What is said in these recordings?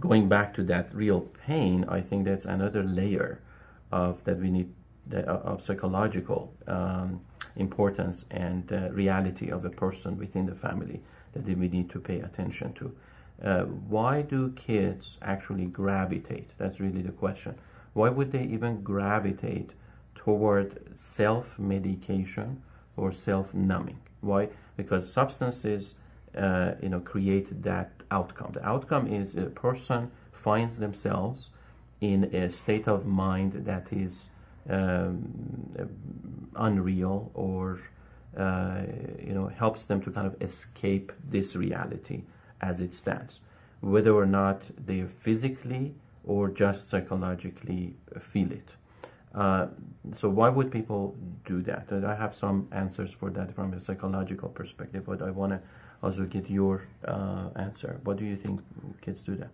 going back to that real pain, I think that's another layer of that we need of psychological importance and reality of a person within the family that we need to pay attention to. Why do kids actually gravitate? That's really the question. Why would they even gravitate toward self-medication or self-numbing? Why? Because substances create that outcome. The outcome is a person finds themselves in a state of mind that is unreal, or helps them to kind of escape this reality as it stands, whether or not they physically or just psychologically feel it. So why would people do that? And I have some answers for that from a psychological perspective, but I want to also get your answer. What do you think kids do that?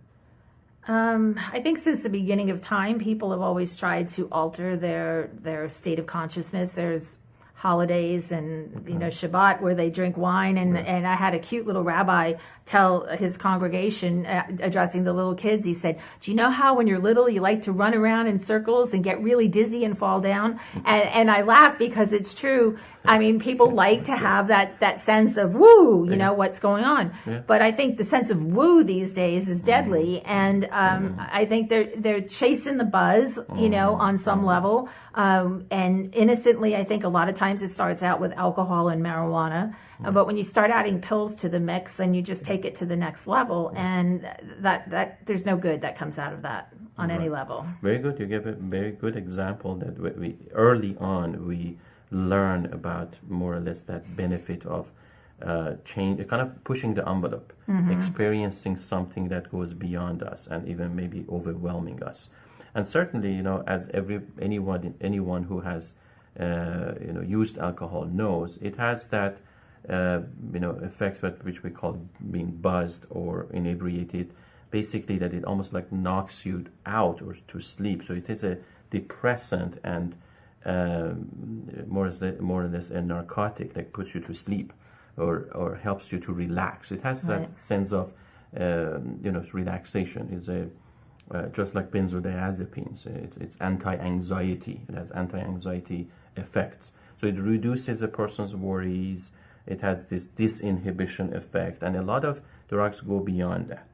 I think since the beginning of time, people have always tried to alter their state of consciousness. There's holidays and Shabbat where they drink wine, and I had a cute little rabbi tell his congregation, addressing the little kids, he said, do you know how when you're little you like to run around in circles and get really dizzy and fall down? And I laugh because it's true. I mean, people like to have that sense of woo, what's going on. Yeah. But I think the sense of woo these days is deadly, and I think they're chasing the buzz, on some level, and innocently, I think a lot of times it starts out with alcohol and marijuana, but when you start adding pills to the mix, then you just take it to the next level, and that there's no good that comes out of that on any level. Very good. You gave a very good example that we early on we learn about more or less that benefit of change, kind of pushing the envelope, experiencing something that goes beyond us and even maybe overwhelming us. And certainly, as anyone who has used alcohol knows, it has that effect which we call being buzzed or inebriated. Basically, that it almost like knocks you out or to sleep. So it is a depressant and more or less a narcotic that puts you to sleep or helps you to relax. It has that sense of relaxation. It's just like benzodiazepines. It's anti-anxiety. It has anti-anxiety effects. So it reduces a person's worries. It has this disinhibition effect, and a lot of drugs go beyond that.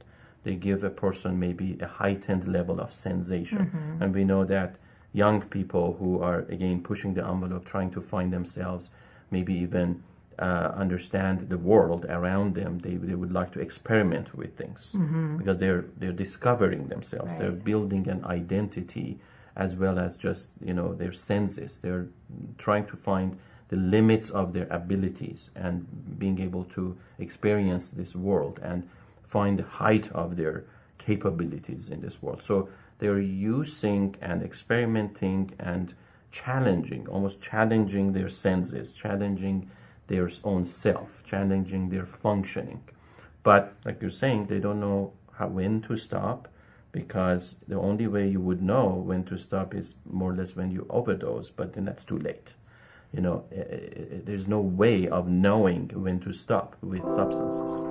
They give a person maybe a heightened level of sensation, and we know that young people who are, again, pushing the envelope, trying to find themselves, maybe even understand the world around them, they would like to experiment with things because they're discovering themselves. They're building an identity as well as just, their senses. They're trying to find the limits of their abilities and being able to experience this world and find the height of their capabilities in this world. So they're using and experimenting and almost challenging their senses, challenging their own self, challenging their functioning. But like you're saying, they don't know when to stop, because the only way you would know when to stop is more or less when you overdose, but then that's too late. There's no way of knowing when to stop with substances.